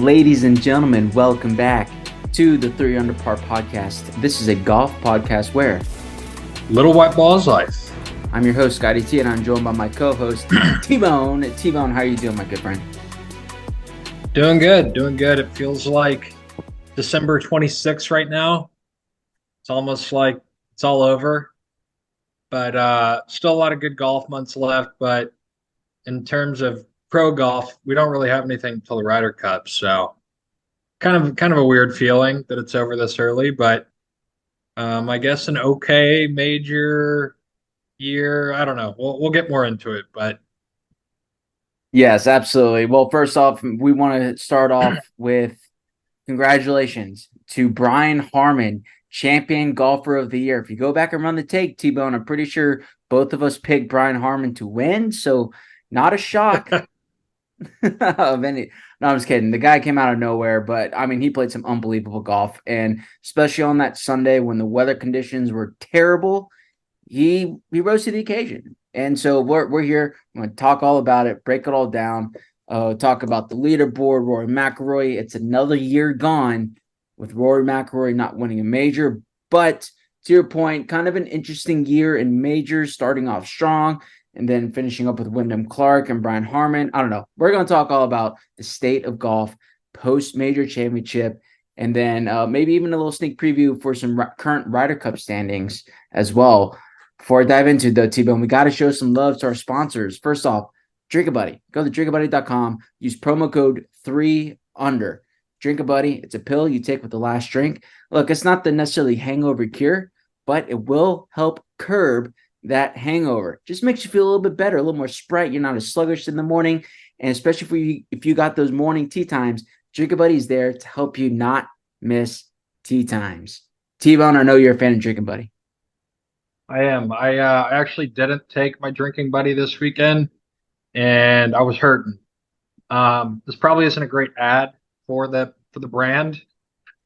Ladies and gentlemen, welcome back to the 3 Under Par podcast. This is a golf podcast where Little White Ball's life. I'm your host, Scotty T, and I'm joined by my co-host, T-Bone. T-Bone, how are you doing, my good friend? Doing good. It feels like December 26th right now. It's almost like it's all over. But still a lot of good golf months left. But in terms of pro golf, we don't really have anything until the Ryder Cup. So kind of a weird feeling that it's over this early. But I guess an okay major year. I don't know. We'll get more into it. But Yes, absolutely. Well, first off, we want to start off with congratulations to Brian Harman, champion golfer of the year. If you go back and run the take, T-Bone, I'm pretty sure both of us picked Brian Harman to win. So not a shock of any. No, I'm just kidding. The guy came out of nowhere, but I mean, he played some unbelievable golf, and especially on that Sunday when the weather conditions were terrible, he rose to the occasion. And so we're here. I'm going to talk all about it, break it all down, talk about the leaderboard, Rory McIlroy. It's another year gone with Rory McIlroy not winning a major, but to your point, kind of an interesting year in majors, starting off strong and then finishing up with Wyndham Clark and Brian Harman. I don't know. We're going to talk all about the state of golf post-major championship, and then maybe even a little sneak preview for some current Ryder Cup standings as well. Before I dive into the T-Bone, we got to show some love to our sponsors. First off, Drink-A-Buddy. Go to drinkabuddy.com. Use promo code 3UNDER. Drink-A-Buddy, it's a pill you take with the last drink. Look, it's not the necessarily hangover cure, but it will help curb that hangover. Just makes you feel a little bit better, a little more sprite. You're not as sluggish in the morning. And especially if you got those morning tea times, Drink-A-Buddy is there to help you not miss tea times. T-Bone, I know you're a fan of Drink-A-Buddy. I am. I actually didn't take my drinking buddy this weekend, and I was hurting. This probably isn't a great ad for the brand,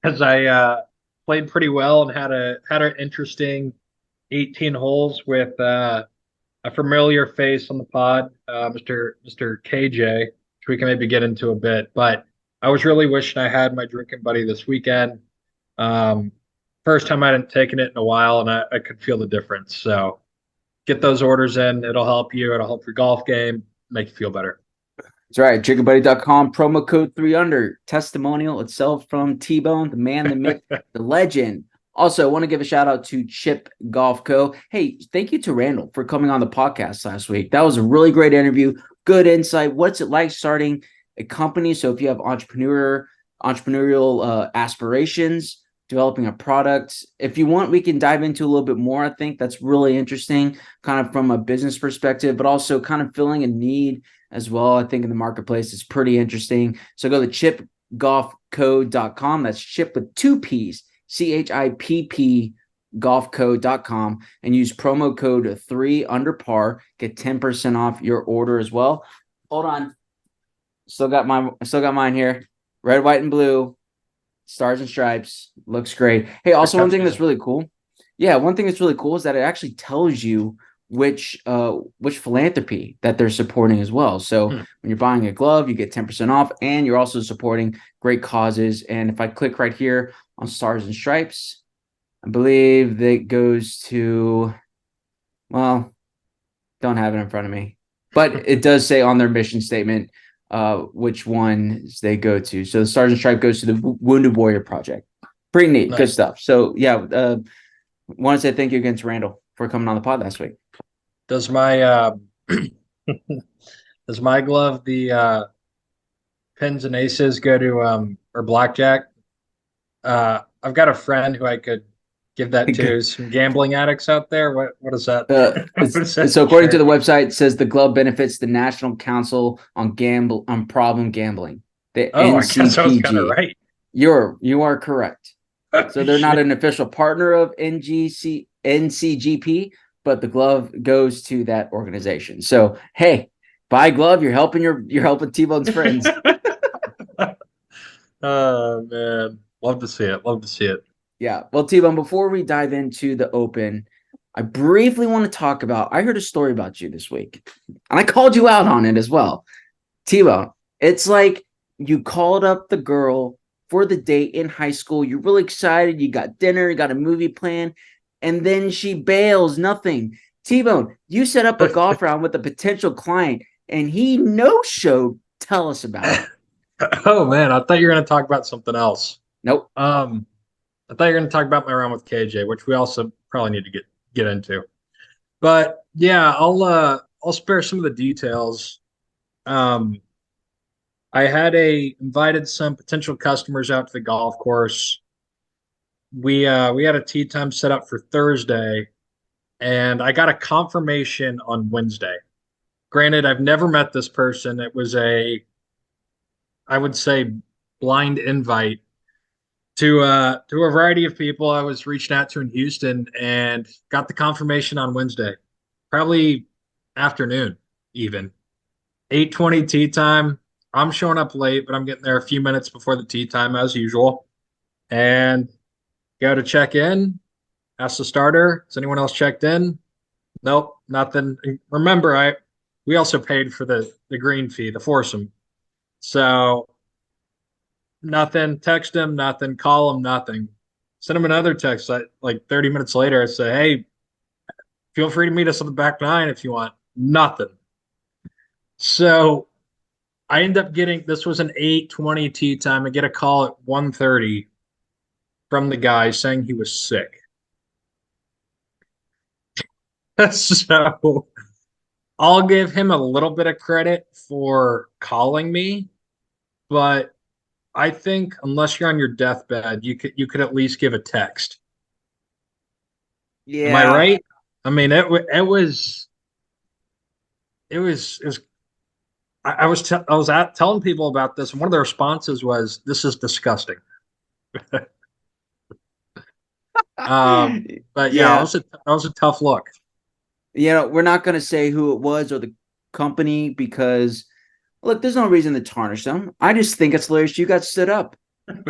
as I played pretty well and had an interesting 18 holes with a familiar face on the pod, Mr. KJ, which we can maybe get into a bit. But I was really wishing I had my drinking buddy this weekend. First time I hadn't taken it in a while, and I could feel the difference. So get those orders in. It'll help you. It'll help your golf game, make you feel better. That's right. drinkabuddy.com, promo code 3UNDER. Testimonial itself from T-Bone, the man, the myth, the legend. Also, I want to give a shout out to Chip Golf Co. Hey, thank you to Randall for coming on the podcast last week. That was a really great interview. Good insight. What's it like starting a company? So if you have entrepreneurial aspirations, developing a product, if you want, we can dive into a little bit more. I think that's really interesting, kind of from a business perspective, but also kind of filling a need as well. I think in the marketplace, it's pretty interesting. So go to chipgolfco.com. That's chip with 2 P's, CHIPP golfco.com, and use promo code 3UNDERPAR. Get 10% off your order as well. Hold on. Still got mine here. Red, white, and blue. Stars and stripes. Looks great. Hey, also one thing that's really cool. Yeah, one thing that's really cool is that it actually tells you which philanthropy that they're supporting as well. So when you're buying a glove, you get 10% off, and you're also supporting great causes. And if I click right here on Stars and Stripes, I believe that goes to, well, don't have it in front of me, but it does say on their mission statement which ones they go to. So the Stars and Stripes goes to the Wounded Warrior Project. Pretty neat. Nice. Good stuff. So yeah, want to say thank you again to Randall for coming on the pod last week. Does my does my glove, the pins and aces, go to or blackjack? I've got a friend who I could give that to. Some gambling addicts out there. What is that? So according to the website, it says the glove benefits the National Council on Problem Gambling. The NCPG. I guess I was kind of right. You are correct. So they're not an official partner of NCGP, but the glove goes to that organization. So hey, buy a glove. You're helping T-Bone's friends. Oh man, love to see it. Yeah. Well, T-Bone, before we dive into the Open, I briefly want to talk about, I heard a story about you this week, and I called you out on it as well. T-Bone, it's like You called up the girl for the date in high school. You're really excited. You got dinner, you got a movie plan, and then she bails. Nothing. T-Bone, you set up a golf round with a potential client, and he no-showed. Tell us about it. Oh man, I thought you were going to talk about something else. Nope. I thought you were going to talk about my round with KJ, which we also probably need to get into. But yeah, I'll spare some of the details. Um, I had invited some potential customers out to the golf course. We had a tee time set up for Thursday, and I got a confirmation on Wednesday. Granted, I've never met this person. It was I would say, blind invite to a variety of people I was reaching out to in Houston, and got the confirmation on Wednesday, probably afternoon, even 8:20 tee time. I'm showing up late, but I'm getting there a few minutes before the tee time as usual, and go to check in. Ask the starter, has anyone else checked in? Nope, nothing. Remember, we also paid for the green fee, the foursome. So nothing. Text him, nothing. Call him, nothing. Send him another text like 30 minutes later. I say, hey, feel free to meet us on the back nine if you want. Nothing. So I end up getting, this was an 8:20 tee time. I get a call at 1:30 from the guy saying he was sick. So I'll give him a little bit of credit for calling me, but I think unless you're on your deathbed, you could at least give a text. Am I Yeah. right? I mean, it was I was telling people about this, and one of the responses was, "This is disgusting." But yeah, Yeah. that was a tough look. We're not going to say who it was or the company because, look, there's no reason to tarnish them. I just think it's hilarious. You got stood up.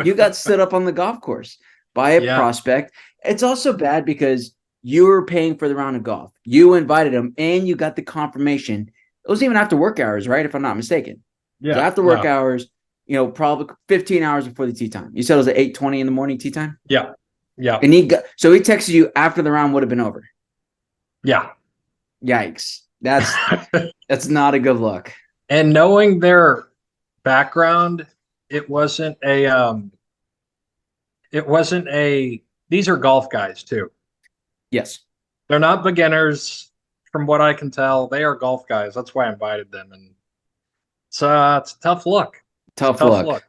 You got stood up on the golf course by a Yeah, prospect. It's also bad because you were paying for the round of golf. You invited him and you got the confirmation. It was even after work hours, right? If I'm not mistaken. So yeah, after work no, hours, probably 15 hours before the tee time. You said it was at 8:20 in the morning tee time? yeah, yeah, And he texted you after the round would have been over. yeah. Yikes. That's not a good look. And knowing their background, it wasn't a. These are golf guys too. Yes. They're not beginners, from what I can tell. They are golf guys. That's why I invited them, and it's a tough look. It's a Tough tough look. look.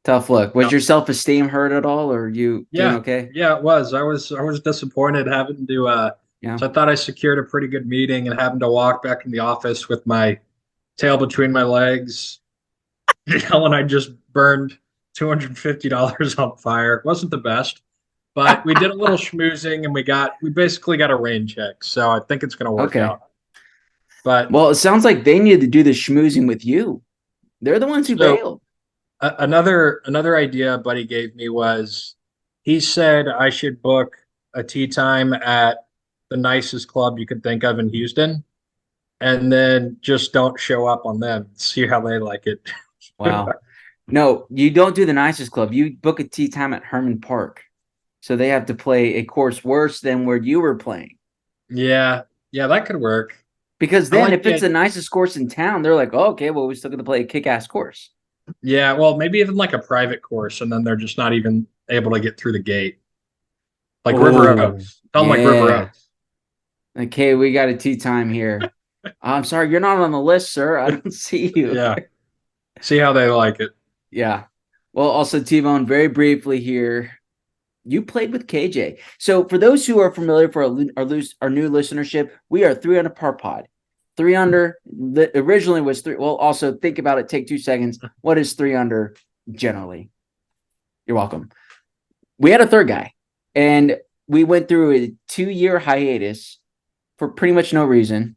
Tough look. Was Yeah, your self-esteem hurt at all, or are you doing yeah, okay? yeah. It was. I was disappointed having to. Yeah. So I thought I secured a pretty good meeting, and having to walk back in the office with my tail between my legs, yelling I just burned $250 on fire. It wasn't the best, but we did a little schmoozing, and we basically got a rain check. So I think it's going to work Okay. out. But Well, it sounds like they need to do the schmoozing with you. They're the ones who so bailed. another idea buddy gave me was, he said I should book a tea time at the nicest club you could think of in Houston, and then just don't show up on them. See how they like it. Wow. No, you don't do the nicest club. You book a tee time at Harmon Park. So they have to play a course worse than where you were playing. Yeah, yeah, that could work. Because I then like if it's it. the nicest course in town, they're like, oh, okay, well, we're still going to play a kick-ass course. Yeah, well, maybe even like a private course, and then they're just not even able to get through the gate. Like River Oh, Oaks. Tell them like River yeah. Oaks. Okay, we got a tea time here. I'm sorry, you're not on the list, sir. I don't see you. Yeah. See how they like it. Yeah. Well, also, T-Bone, very briefly here, you played with KJ. So for those who are familiar for our new listenership, we are 3 under par pod. 3 under originally was 3. Well, also think about it. Take 2 seconds. What is 3 under generally? You're welcome. We had a third guy, and we went through a 2-year hiatus for pretty much no reason.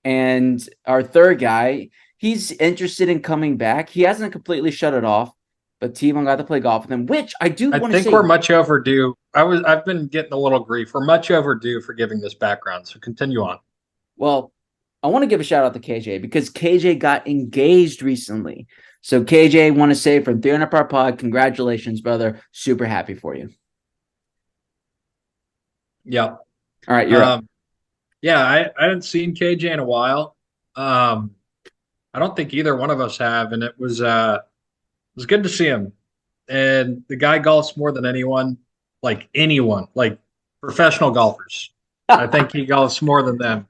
And our third guy, he's interested in coming back. He hasn't completely shut it off, but T-Bone got to play golf with him, which I do I want to think say. we're much overdue. I've been getting a little grief. We're much overdue for giving this background. So continue on. Well, I want to give a shout out to KJ because KJ got engaged recently. So KJ, want to say from 300 Par Pod, congratulations, brother. Super happy for you. Yeah. All right, you're up. Yeah, I hadn't seen KJ in a while. Um, I don't think either one of us have, and it was good to see him. And the guy golfs more than anyone, like professional golfers. I think he golfs more than them.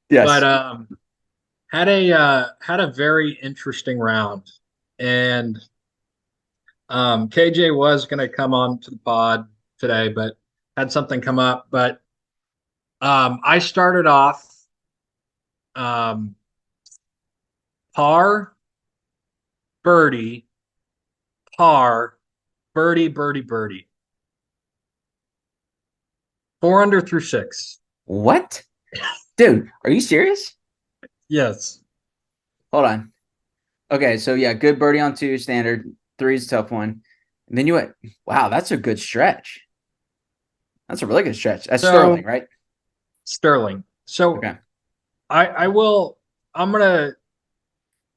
But Yes. had a very interesting round, and KJ was going to come on to the pod today, but had something come up. But I started off um, par, birdie, par, birdie, birdie, birdie. 4 under through six. What? Dude, are you serious? Yes. Hold on. Okay, so yeah, good birdie on 2, standard. 3 is a tough one. And then you went, wow, that's a good stretch. That's a really good stretch. That's So Sterling, right? Sterling. So Okay. I will I'm gonna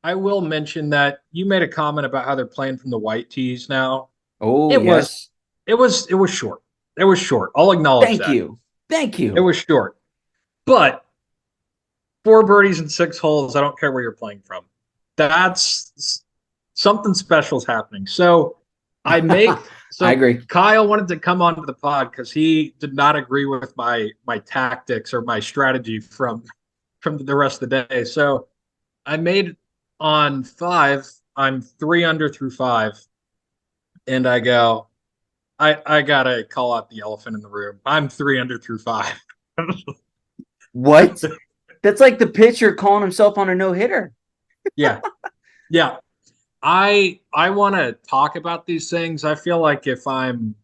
I will mention that you made a comment about how they're playing from the white tees now. Oh, It was yes. it was short. It was short. I'll acknowledge Thank that. you. Thank It you. was short. But 4 birdies in 6 holes, I don't care where you're playing from. That's something special is happening. So I make I so agree. Kyle wanted to come onto the pod because he did not agree with my tactics or my strategy from the rest of the day. So I made on 5, I'm 3 under through 5, and I go, I gotta call out the elephant in the room. I'm 3 under through 5. What? That's like the pitcher calling himself on a no-hitter. Yeah, yeah. I want to talk about these things. I feel like if I'm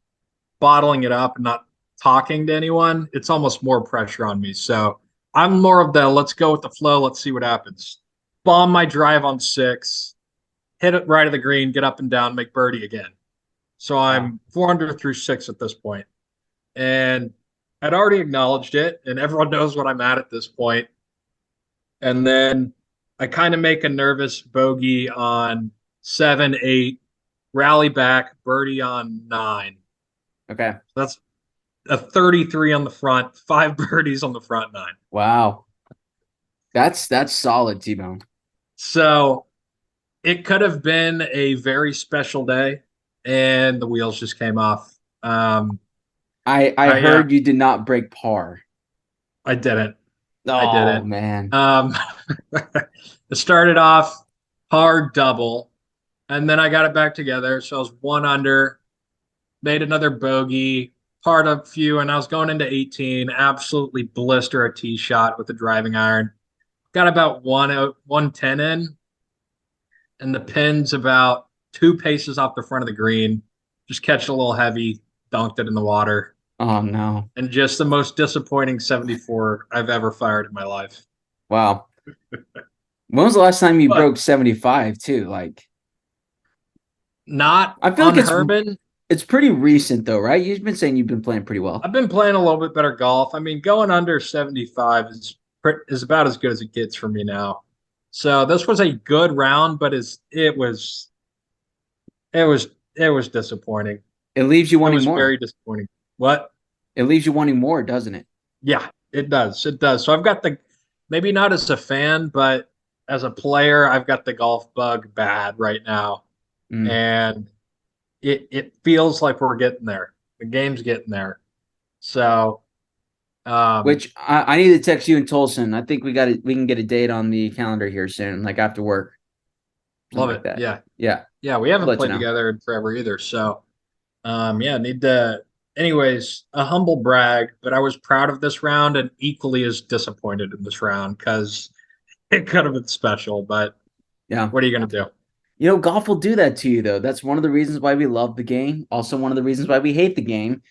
bottling it up and not talking to anyone, it's almost more pressure on me. So I'm more of the let's go with the flow. Let's see what happens. Bomb my drive on 6, hit it right of the green, get up and down, make birdie again. So Wow. I'm 4 under through 6 at this point, and I'd already acknowledged it, and everyone knows what I'm at this point. And then I kind of make a nervous bogey on 7, 8, rally back, birdie on 9. Okay. That's a 33 on the front, 5 birdies on the front 9. Wow. That's solid, T-Bone. So it could have been a very special day, and the wheels just came off. I I heard you did not break par. I didn't. I Oh, didn't. man. It started off hard double, and then I got it back together. So I was 1 under, made another bogey, part a few, and I was going into 18. Absolutely blister a tee shot with a driving iron. Got about 110 in, and the pin's about 2 paces off the front of the green. Just catch a little heavy, dunked it in the water, Oh, no. and just the most disappointing 74 I've ever fired in my life. Wow. When was the last time you But broke 75 too? Like, not I feel like on Herman. it's pretty recent though, right? You've been saying you've been playing pretty well. I've been playing a little bit better golf. I mean, going under 75 is about as good as it gets for me now. So this was a good round, but it was disappointing. It leaves you It wanting was more. very disappointing. What? It leaves you wanting more, doesn't it? Yeah, it does. It does. So I've got maybe not as a fan, but as a player, I've got the golf bug bad right now. Mm. And it feels like we're getting there. The game's getting there. So um Which I need to text you and Tolson. I think we can get a date on the calendar here soon, like after work, something love like it. that. Yeah. Yeah, Yeah, we I'll haven't let you played know. together in forever either. So yeah, need to anyways, a humble brag, but I was proud of this round and equally as disappointed in this round because it could have been special, but Yeah. what are you gonna do? You know, golf will do that to you though. That's one of the reasons why we love the game. Also, one of the reasons why we hate the game.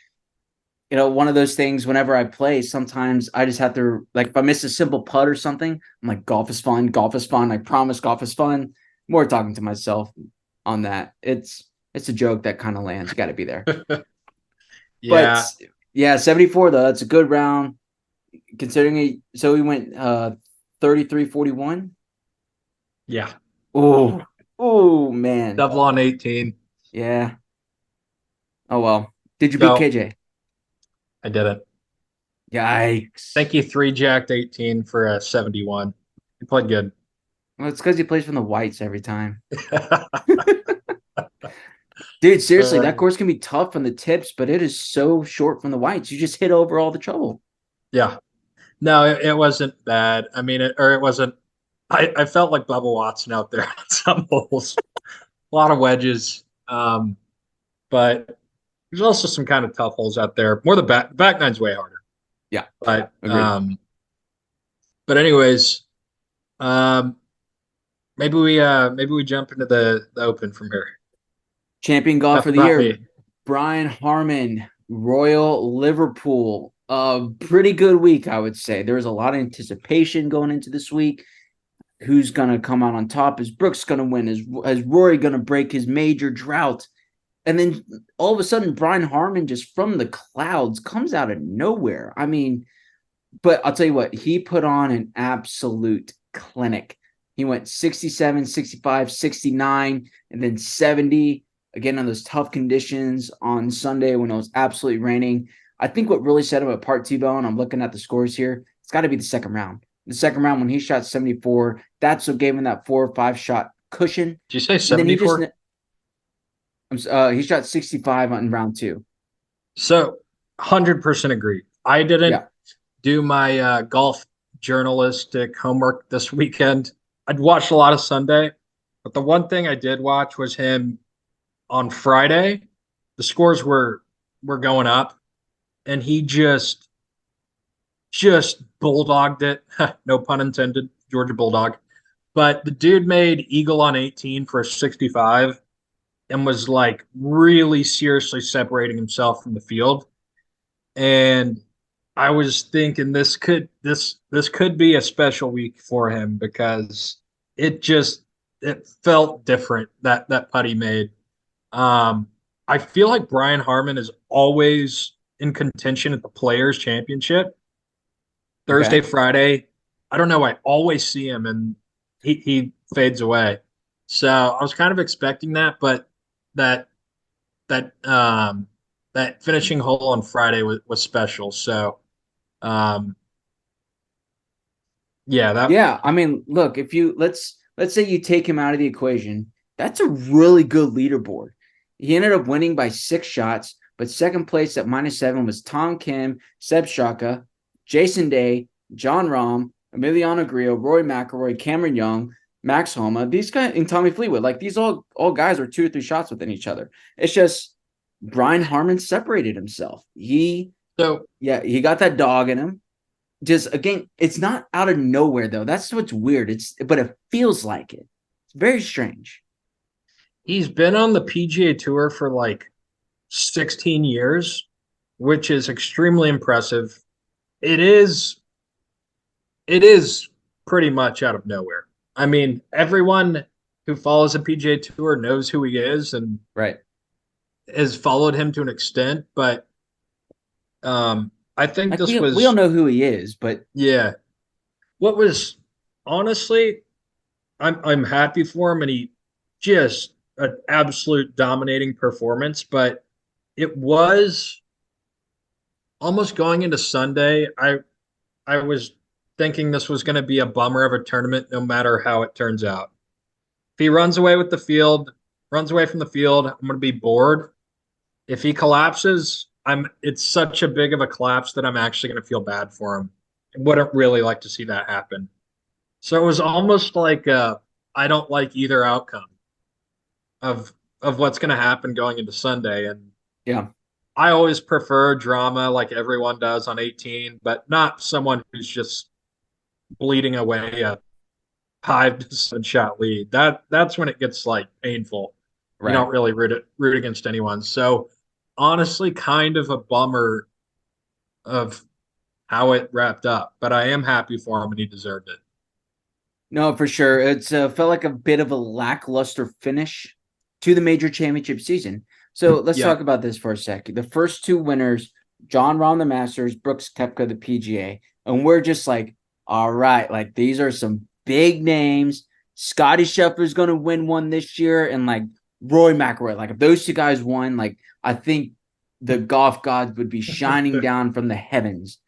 You know, one of those things whenever I play, sometimes I just have to, like, if I miss a simple putt or something, I'm like, golf is fun. Golf is fun. I promise golf is fun. More talking to myself on that. It's a joke that kind of lands. Got to be there. But Yeah, yeah, 74 though. That's a good round considering it. So we went 33-41. yeah. Oh, Oh man. Double on 18. Yeah. Oh well. Did you beat No, KJ? I didn't. Yikes. Thank you, 3 jacked 18 for a 71. You played good. Well, it's because he plays from the whites every time. Dude, seriously, Uh, that course can be tough from the tips, but it is so short from the whites. You just hit over all the trouble. yeah. No, it wasn't bad. I mean, it wasn't. I felt like Bubba Watson out there on some holes. A lot of wedges. But there's also some kind of tough holes out there. More the back nine's way harder. Yeah, But agreed. anyways, um, maybe we jump into the open from here. Champion golfer Enough of the about year, me. Brian Harman, Royal Liverpool. A pretty good week, I would say. There was a lot of anticipation going into this week. Who's going to come out on top? Is Brooks going to win? Is Rory going to break his major drought? And then all of a sudden, Brian Harman just from the clouds comes out of nowhere. I mean, but I'll tell you what, he put on an absolute clinic. He went 67, 65, 69, and then 70 again on those tough conditions on Sunday when it was absolutely raining. I think what really set him apart, T-Bone, I'm looking at the scores here, it's got to be the second round. The second round when he shot 74, that's what gave him that 4 or 5 shot cushion. Did you say And then 74? he shot 65 on round two. So 100% agree. I didn't Yeah. do my golf journalistic homework this weekend. I'd watched a lot of Sunday, but the one thing I did watch was him on Friday. The scores were going up, and he just bulldogged it. No pun intended, Georgia Bulldog. But the dude made eagle on 18 for a 65 and was like really seriously separating himself from the field. And I was thinking this could be a special week for him because it felt different that putt he made. Um, I feel like Brian Harman is always in contention at the Players Championship Thursday, Okay. Friday. I don't know. I always see him and he fades away. So I was kind of expecting that, but that that that finishing hole on Friday was special. So um, yeah, that Yeah, I mean, look, if you let's say you take him out of the equation, that's a really good leaderboard. He ended up winning by 6 shots, but second place at -7 was Tom Kim, Seb Shaka, Jason Day, John Rahm, Emiliano Grillo, Roy McIlroy, Cameron Young, Max Homa. These guys and Tommy Fleetwood, like these all guys are 2 or 3 shots within each other. It's just Brian Harman separated himself. so He got that dog in him. Just again, it's not out of nowhere though. That's what's weird. But it feels like it. It's very strange. he's been on the PGA Tour for like 16 years, which is extremely impressive. It is it is pretty much out of nowhere. I mean, everyone who follows the PGA Tour knows who he is and Right. has followed him to an extent, but I think Like this we all was know who he is, but yeah. What was honestly, I'm happy for him, and he just an absolute dominating performance. But it was almost going into Sunday. I was thinking this was going to be a bummer of a tournament, no matter how it turns out. If he runs away with the field, runs away from the field, I'm going to be bored. If he collapses, it's such a big of a collapse that I'm actually going to feel bad for him. I wouldn't really like to see that happen. So it was almost like I don't like either outcome of what's going to happen going into Sunday. And yeah. I always prefer drama like everyone does on 18, but not someone who's just bleeding away a 5 to 7 shot lead. That's when it gets like painful. You Right. don't really root against anyone. So honestly, kind of a bummer of how it wrapped up, but I am happy for him and he deserved it. No, for sure. It's felt like a bit of a lackluster finish to the major championship season. So let's Yeah. talk about this for a second. The first two winners, John Rahm the Masters, Brooks Koepka the PGA, and we're just like, all right, like these are some big names. Scotty Scheffler's going to win one this year, and like Rory McIlroy. Like if those two guys won, like I think the golf gods would be shining down from the heavens.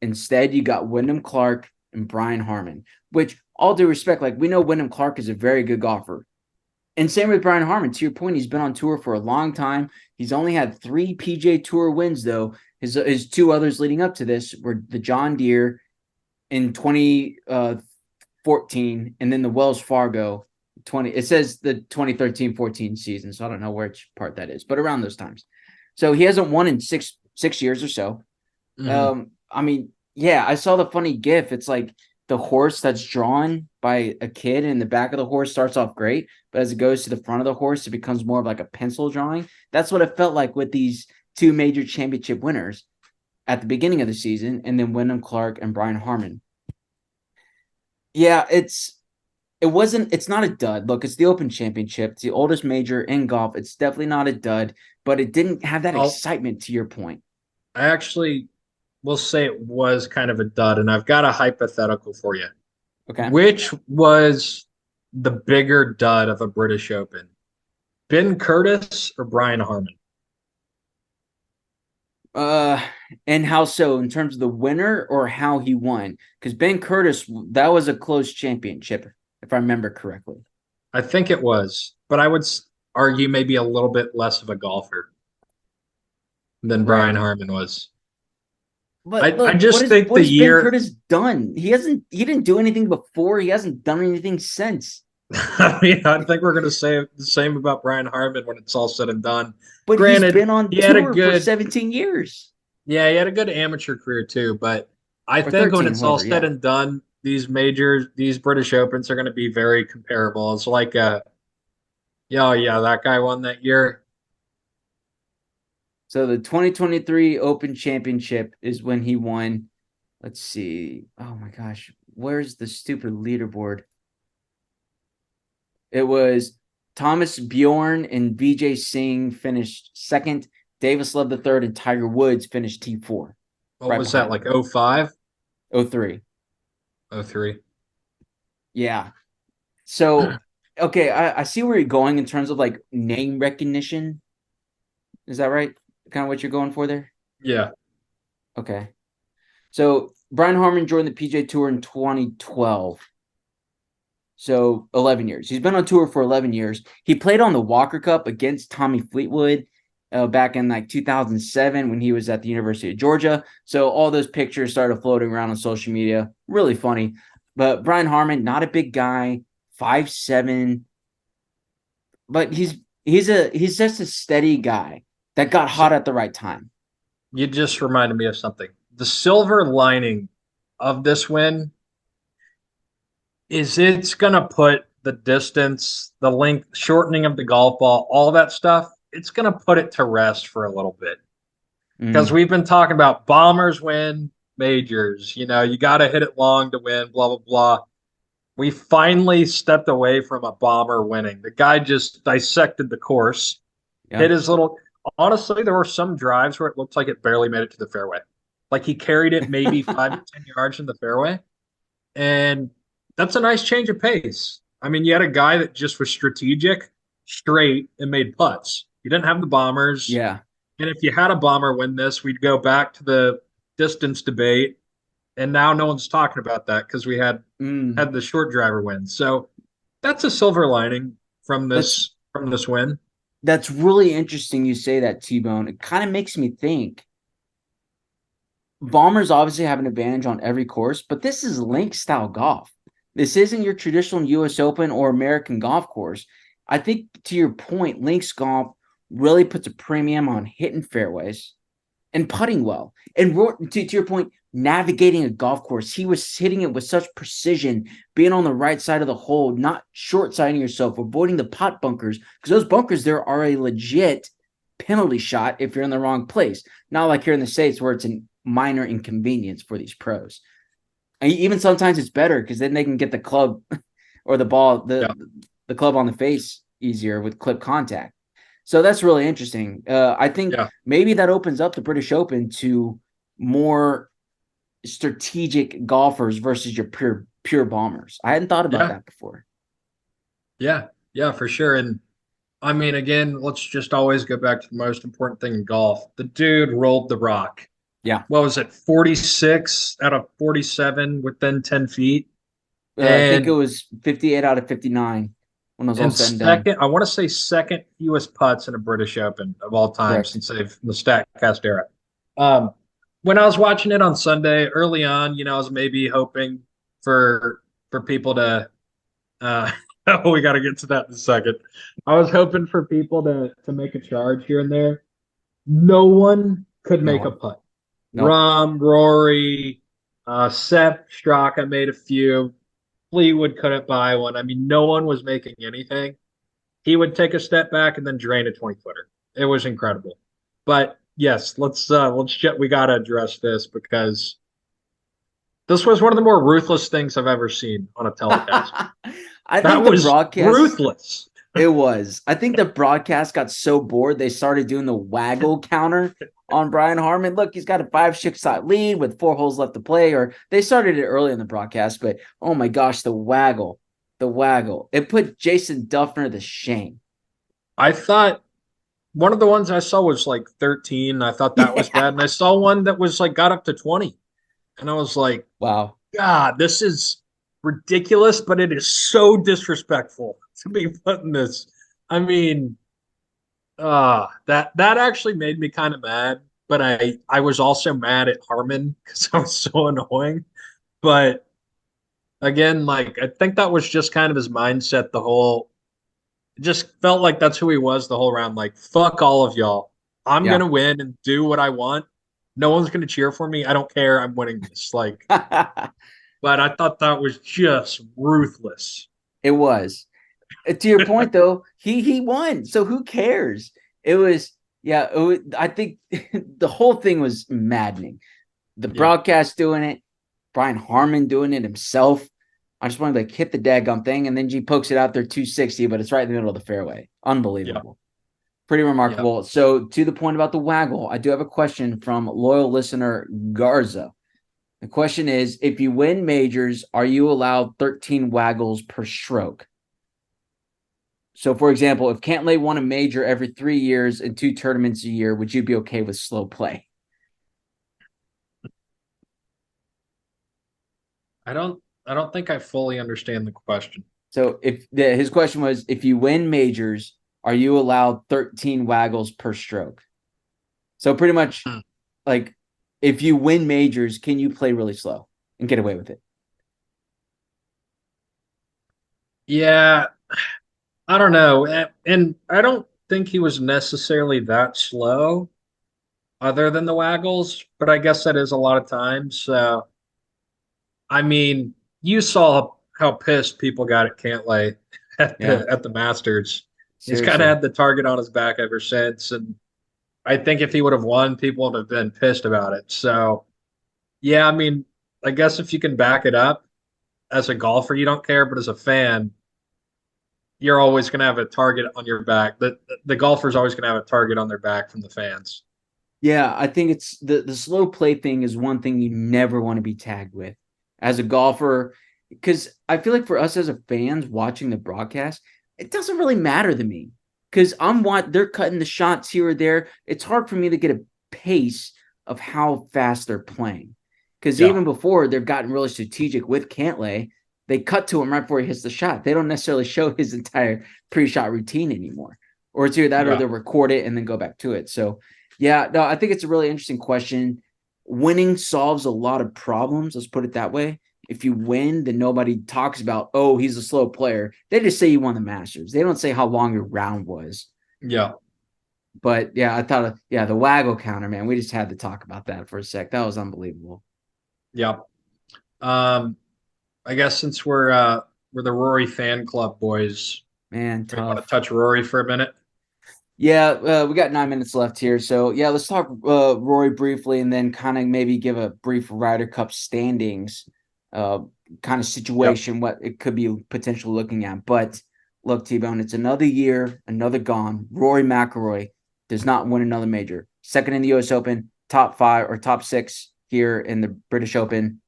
Instead, you got Wyndham Clark and Brian Harman, which, all due respect, like we know Wyndham Clark is a very good golfer. And same with Brian Harman. To your point, he's been on tour for a long time. He's only had 3 PGA Tour wins, though. His 2 others leading up to this were the John Deere in 2014, and then the Wells Fargo 20. It says the 2013-14 season, so I don't know which part that is, but around those times. So he hasn't won in six years or so. Mhm. I mean, yeah, I saw the funny GIF. It's like the horse that's drawn by a kid, and the back of the horse starts off great, but as it goes to the front of the horse, it becomes more of like a pencil drawing. That's what it felt like with these 2 major championship winners at the beginning of the season, and then Wyndham Clark and Brian Harman. Yeah, it's not a dud. Look, it's the Open Championship. It's the oldest major in golf. It's definitely not a dud, but it didn't have that I'll, excitement, to your point. I actually will say it was kind of a dud, and I've got a hypothetical for you. Okay. Which was the bigger dud of a British Open? Ben Curtis or Brian Harman? Uh, and how so in terms of the winner or how he won? Because Ben Curtis, that was a close championship, if I remember correctly. I think it was, but I would argue maybe a little bit less of a golfer than Brian Right. Harman was. But I look, just think what the has Ben year, Curtis done? He didn't do anything before. He hasn't done anything since. I mean, I think we're going to say the same about Brian Harman when it's all said and done. But he's Granted, been on he had a tour for good, 17 years yeah, he had a good amateur career too, but I or think when 13, it's all whatever. said Yeah. and done, these majors, these British Opens are going to be very comparable. It's like yeah, yeah, that guy won that year. So the 2023 Open Championship is when he won. Let's see. Oh my gosh. Where's the stupid leaderboard? It was Thomas Bjorn and Vijay Singh finished second. Davis led the third, and Tiger Woods finished T4 What right was that, behind like him. 05, 03. 03? Yeah. So, okay, I see where you're going in terms of like name recognition. Is that right? Kind of what you're going for there? Yeah. Okay. So, Brian Harman joined the PJ Tour in 2012. So 11 years. He's been on tour for 11 years. He played on the Walker Cup against Tommy Fleetwood back in like 2007 when he was at the University of Georgia. So all those pictures started floating around on social media. Really funny. But Brian Harman, not a big guy, 5'7", but he's just a steady guy that got So hot at the right time. you just reminded me of something. The silver lining of this win is it's going to put the distance, the length, shortening of the golf ball, all that stuff, it's going to put it to rest for a little bit. Because Mm, we've been talking about bombers win majors. You know, you got to hit it long to win, blah, blah, blah. We finally stepped away from a bomber winning. The guy just dissected the course, yeah. hit his little. Honestly, there were some drives where it looked like it barely made it to the fairway. Like he carried it maybe 5 to 10 yards in the fairway. And that's a nice change of pace. I mean, you had a guy that just was strategic, straight, and made putts. You didn't have the bombers. Yeah. And if you had a bomber win this, we'd go back to the distance debate. And now no one's talking about that because we Mm, had the short driver win. So that's a silver lining that's from this win. that's really interesting you say that, T-Bone. It kind of makes me think Bombers obviously have an advantage on every course, but this is link style golf. This isn't your traditional US Open or American golf course. I think to your point, links golf really puts a premium on hitting fairways and putting well. And to your point, navigating a golf course, he was hitting it with such precision, being on the right side of the hole, not short siding yourself, avoiding the pot bunkers, because those bunkers there are a legit penalty shot if you're in the wrong place. Not like here in the States where it's a minor inconvenience for these pros. And even sometimes it's better because then they can get the club or the ball, Yeah. the club on the face easier with clip contact. So that's really interesting. I think Yeah. maybe that opens up the British Open to more strategic golfers versus your pure bombers. I hadn't thought about Yeah. that before. Yeah, yeah, for sure. And I mean, again, let's just always go back to the most important thing in golf. The dude rolled the rock. Yeah. What was it, 46 out of 47 within 10 feet? I think it And was 58 out of 59 when it was all and said and done. second, I want to say second fewest putts in a British Open of all time Correct. since they've the Statcast era. Um, when I was watching it on Sunday early on, I was maybe hoping for people to uh, oh, we got to get to that in a second. I was hoping for people to make a charge here and there. No one could No make a one. putt. Nope. Rory, Seth Straka made a few. Fleetwood couldn't buy one. I mean, no one was making anything. He would take a step back and then drain a 20-footer. It was incredible. But yes, we got to address this because this was one of the more ruthless things I've ever seen on a telecast. I That think the was broadcast, ruthless. it was. I think the broadcast got so bored they started doing the waggle counter on Brian Harman. Look, he's got a 5-6 shot lead with 4 holes left to play, or they started it early in the broadcast, but oh my gosh, the waggle. The waggle. It put Jason Duffner to shame. I thought one of the ones I saw was like 13. I thought that was Yeah. bad. And I saw one that was like got up to 20. And I was like, Wow. God, this is ridiculous, but it is so disrespectful to be putting this. I mean, that actually made me kind of mad, but I was also mad at Harmon because I was so annoying. But again, like I think that was just kind of his mindset the whole it just felt like that's who he was the whole round. Like, fuck all of y'all. I'm Yeah. gonna win and do what I want. No one's gonna cheer for me. I don't care. I'm winning this. Like, but I thought that was just ruthless. It was. To your point though, he won. So who cares? It was I think the whole thing was maddening. The Yeah, broadcast doing it, Brian Harman doing it himself. I just wanted to like hit the daggum thing, and then G pokes it out there 260, but it's right in the middle of the fairway. yeah. Unbelievable. Pretty Yeah. remarkable. So to the point about the waggle, I do have a question from loyal listener Garza. The question is, if you win majors, are you allowed 13 waggles per stroke? So, for example, if Cantlay won a major every 3 years and 2 tournaments a year, would you be okay with slow play? I don't think I fully understand the question. So, his question was, if you win majors, are you allowed 13 waggles per stroke? So, pretty much, Hmm. like, if you win majors, can you play really slow and get away with it? Yeah, I don't know. And I don't think he was necessarily that slow other than the Waggles, but I guess that is a lot of times. So, I mean, you saw how pissed people got at Cantlay at Yeah, the Masters. He's kind of seriously. had the target on his back ever since, and I think if he would have won, people would have been pissed about it. So, yeah, I mean, I guess if you can back it up as a golfer, you don't care, but as a fan, you're always going to have a target on your back. The golfer's always going to have a target on their back from the fans. Yeah, I think it's the slow play thing is one thing you never want to be tagged with as a golfer, because I feel like for us as a fans watching the broadcast, it doesn't really matter to me because they're cutting the shots here or there. It's hard for me to get a pace of how fast they're playing because Yeah, even before they've gotten really strategic with Cantlay, they cut to him right before he hits the shot. They don't necessarily show his entire pre-shot routine anymore, or it's either that or yeah, they'll record it and then go back to it. So yeah, no, I think it's a really interesting question. Winning solves a lot of problems. Let's put it that way. If you win, then nobody talks about, oh, he's a slow player. They just say you won the Masters. They don't say how long your round was. yeah, But yeah, I thought, the waggle counter, man. We just had to talk about that for a sec. That was unbelievable. yeah. Um, I guess since we're the Rory fan club boys, Man, we want to tough. touch Rory for a minute. Yeah, we got 9 minutes left here. So yeah, let's talk Rory briefly and then kind of maybe give a brief Ryder Cup standings uh, kind of Yep. situation, what it could be potentially looking at. But look, T-Bone, it's another year, another gone. Rory McIlroy does not win another major. Second in the U.S. Open, top 5 or top 6 here in the British Open.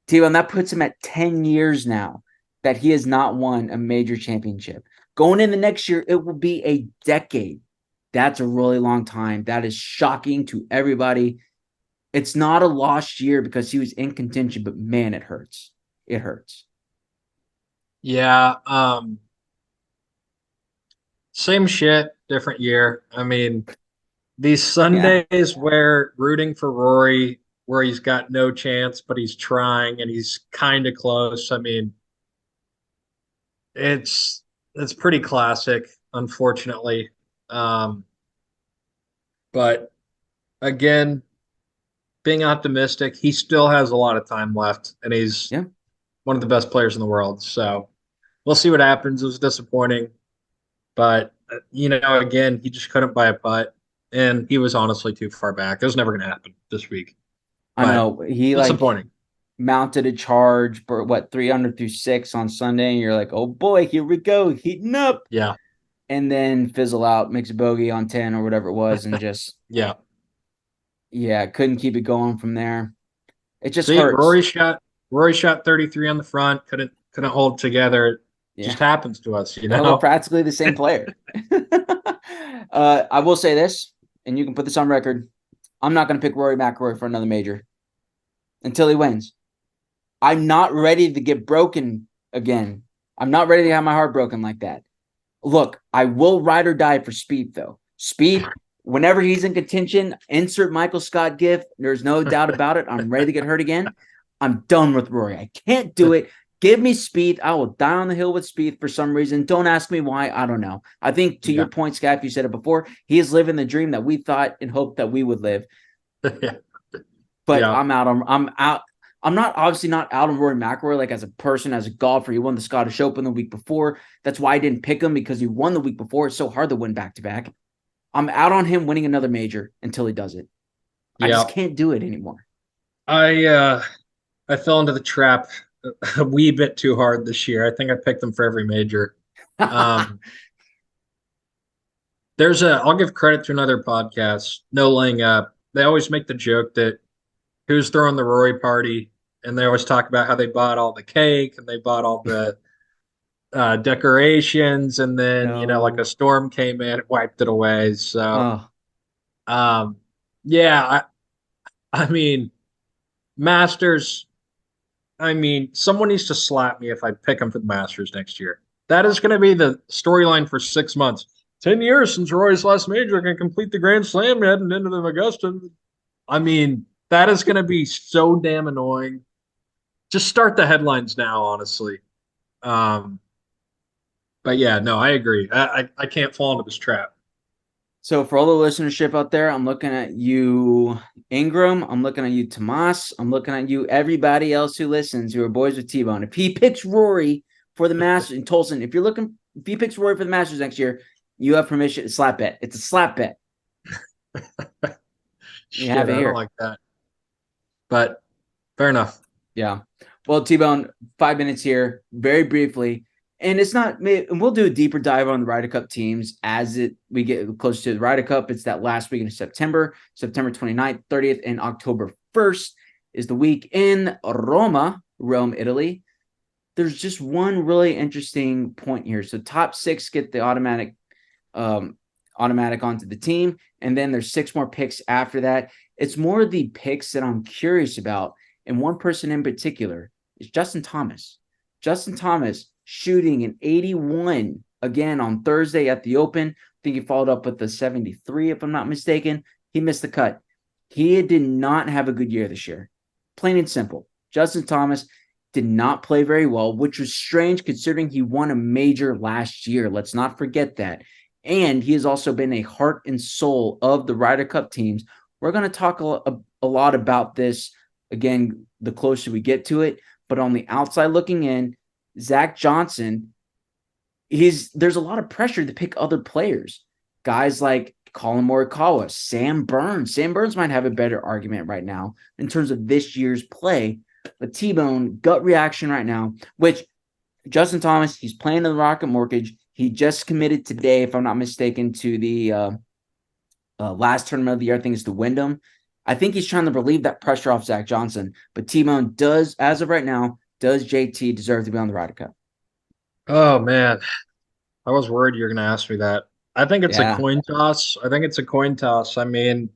T-Bone, that puts him at 10 years now that he has not won a major championship. Going in the next year, it will be a decade. That's a really long time. That is shocking to everybody. It's not a lost year because he was in contention, but man, it hurts. It hurts. Yeah. Same shit, different year. I mean, these Yeah. Sundays where rooting for Rory, where he's got no chance, but he's trying and he's kind of close. I mean, it's pretty classic, unfortunately. Um, but again, being optimistic, he still has a lot of time left, and he's Yeah. one of the best players in the world. So we'll see what happens. It was disappointing, but again, he just couldn't buy a putt, and he was honestly too far back. It was never going to happen this week, I but know. He disappointing. mounted a charge for what 300 through 6 on Sunday, and you're like, oh boy, here we go, heating up. Yeah, And then fizzle out, makes a bogey on 10 or whatever it was, and just yeah. couldn't keep it going from there. It just See, hurts. Rory shot 33 on the front, couldn't hold together. It Yeah. just happens to us, Well, we're practically the same player. I will say this, and you can put this on record. I'm not going to pick Rory McIlroy for another major until he wins. I'm not ready to get broken again. I'm not ready to have my heart broken like that. Look, I will ride or die for Speed, though. Speed, whenever he's in contention, insert Michael Scott gif. There's no doubt about it. I'm ready to get hurt again. I'm done with Rory. I can't do it. Give me Speed. I will die on the hill with Speed for some reason. Don't ask me why. I don't know. I think to your point, Scott, you said it before. He is living the dream that we thought and hoped that we would live. But Yeah. I'm out. I'm not obviously not out on Rory McIlroy like as a person, as a golfer. He won the Scottish Open the week before. That's why I didn't pick him, because he won the week before. It's so hard to win back to back. I'm out on him winning another major until he does it. I Yeah. just can't do it anymore. I fell into the trap a wee bit too hard this year. I think I picked them for every major. Um, I'll give credit to another podcast, No Laying Up. They always make the joke that who's throwing the Rory party, and they always talk about how they bought all the cake and they bought all the decorations, and then like No. a storm came in, it wiped it away. So, Oh, um, yeah, I mean, Masters. I mean, someone needs to slap me if I pick him for the Masters next year. That is going to be the storyline for 6 months. 10 years since Rory's last major can complete the Grand Slam heading into the Augusta. I mean, that is going to be so damn annoying. Just start the headlines now, honestly. Um, but yeah, no, I agree. I can't fall into this trap. so for all the listenership out there, I'm looking at you, Ingram. I'm looking at you, Tomas. I'm looking at you, everybody else who listens, who are boys with T-Bone. If he picks Rory for the Masters, and Tolson, if he picks Rory for the Masters next year, you have permission to slap bet. It's a slap bet. You Shit, have it I don't here. like that. But fair enough. Yeah. Well, T-Bone, 5 minutes here, very briefly. And it's not, and we'll do a deeper dive on the Ryder Cup teams as we get close to the Ryder Cup. It's that last week in September 29th, 30th, and October 1st is the week in Rome, Italy. There's just one really interesting point here. So top 6 get the automatic onto the team, and then there's 6 more picks after that. It's more the picks that I'm curious about, and one person in particular is Justin Thomas. Justin Thomas shooting an 81 again on Thursday at the Open. I think he followed up with a 73, if I'm not mistaken. He missed the cut. He did not have a good year this year. Plain and simple. Justin Thomas did not play very well, which was strange considering he won a major last year. Let's not forget that. And he has also been a heart and soul of the Ryder Cup teams. We're going to talk a lot about this, again, the closer we get to it. But on the outside looking in, Zach Johnson, there's a lot of pressure to pick other players. Guys like Colin Morikawa, Sam Burns. Sam Burns might have a better argument right now in terms of this year's play. But T-Bone, gut reaction right now, which Justin Thomas, he's playing in the Rocket Mortgage. He just committed today, if I'm not mistaken, to the last tournament of the year. I think it's the Wyndham. I think he's trying to relieve that pressure off Zach Johnson. But T-Bone does, as of right now, does JT deserve to be on the Ryder Cup? Oh man, I was worried you were going to ask me that. I think it's a Yeah. coin toss. I think it's a coin toss. I mean,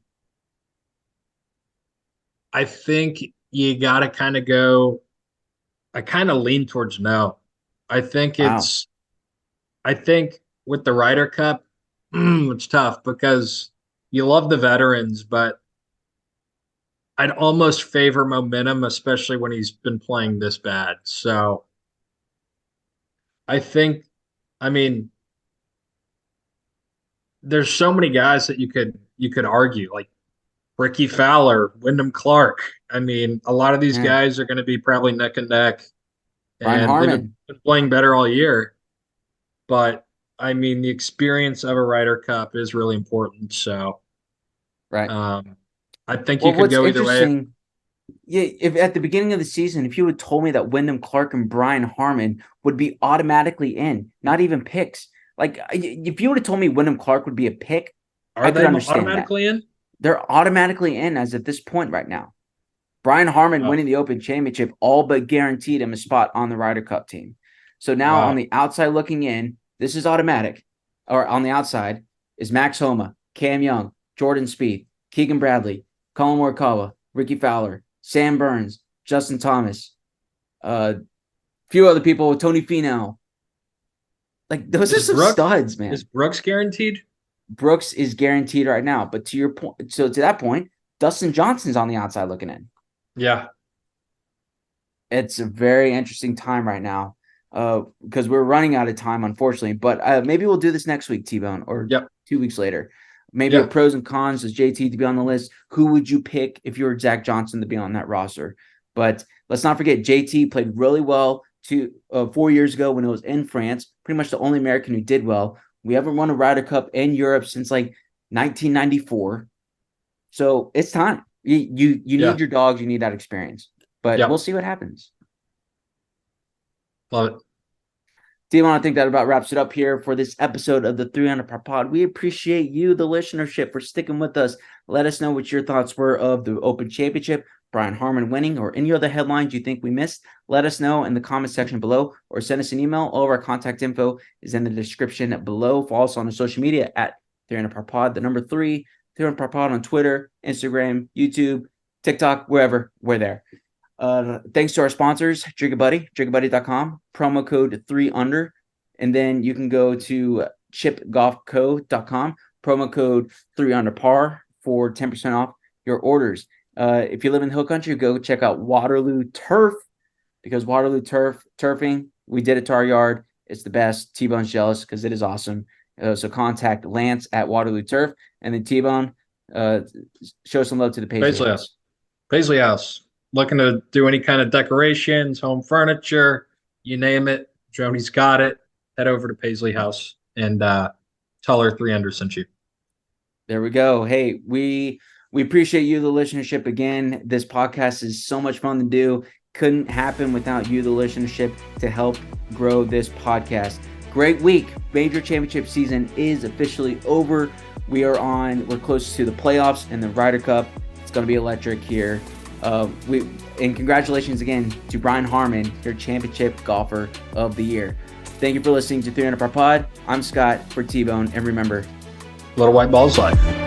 I think you got to kind of go. I kind of lean towards no. I think Wow. it's. I think with the Ryder Cup, it's tough because you love the veterans, but I'd almost favor momentum, especially when he's been playing this bad. So I think, I mean, there's so many guys that you could argue, like Ricky Fowler, Wyndham Clark. I mean, a lot of these Yeah. guys are going to be probably neck and neck, Brian and they've Harman. been playing better all year. But I mean, the experience of a Ryder Cup is really important. So Right. um, I think you Well, could what's go either way. interesting, yeah, if at the beginning of the season, if you had told me that Wyndham Clark and Brian Harman would be automatically in, not even picks, like if you would have told me Wyndham Clark would be a pick, Are I could they understand that. automatically in? They're automatically in as at this point right now. Brian Harman Oh, winning the Open Championship all but guaranteed him a spot on the Ryder Cup team. So now on wow. the outside looking in, this is automatic. Or on the outside is Max Homa, Cam Young, Jordan Spieth, Keegan Bradley, Colin Morikawa, Ricky Fowler, Sam Burns, Justin Thomas, a few other people, Tony Finau. Like those are Is some Brooks studs, is man. Brooks guaranteed? Brooks is guaranteed right now. But to your point, so to that point, Dustin Johnson's on the outside looking in. Yeah. It's a very interesting time right now because we're running out of time, unfortunately. But maybe we'll do this next week, T-Bone, or Yep. 2 weeks later. Maybe a Yeah. pros and cons. Does JT to be on the list? Who would you pick if you were Zach Johnson to be on that roster? But let's not forget, JT played really well 4 years ago when it was in France. Pretty much the only American who did well. We haven't won a Ryder Cup in Europe since like 1994. So it's time. You Yeah. need your dogs. You need that experience. But we'll Yep. see what happens. Love it. Team, I think that about wraps it up here for this episode of the 300 Per Pod. We appreciate you, the listenership, for sticking with us. Let us know what your thoughts were of the Open Championship, Brian Harman winning, or any other headlines you think we missed. Let us know in the comment section below or send us an email. All of our contact info is in the description below. Follow us on the social media at 300 Per Pod, the number 300 Per Pod on Twitter, Instagram, YouTube, TikTok, wherever. We're there. Thanks to our sponsors, drinkabuddy.com, promo code 3under, and then you can go to chipgolfco.com, promo code 3underpar for 10% off your orders. If you live in the Hill Country, go check out Waterloo Turf, because Waterloo Turfing, we did it to our yard. It's the best. T-Bone's jealous because it is awesome. So contact Lance at Waterloo Turf, and then T-Bone, show some love to the Paisley Paisley House. House. Paisley House. Looking to do any kind of decorations, home furniture, you name it. Joni's got it. Head over to Paisley House and tell her 300 sent you. There we go. Hey, we appreciate you, the listenership. Again, this podcast is so much fun to do. Couldn't happen without you, the listenership, to help grow this podcast. Great week. Major championship season is officially over. We're close to the playoffs and the Ryder Cup. It's going to be electric here. And congratulations again to Brian Harman, your championship golfer of the year. Thank you for listening to 300 Per Pod. I'm Scott for T-Bone, and remember, Little white balls life.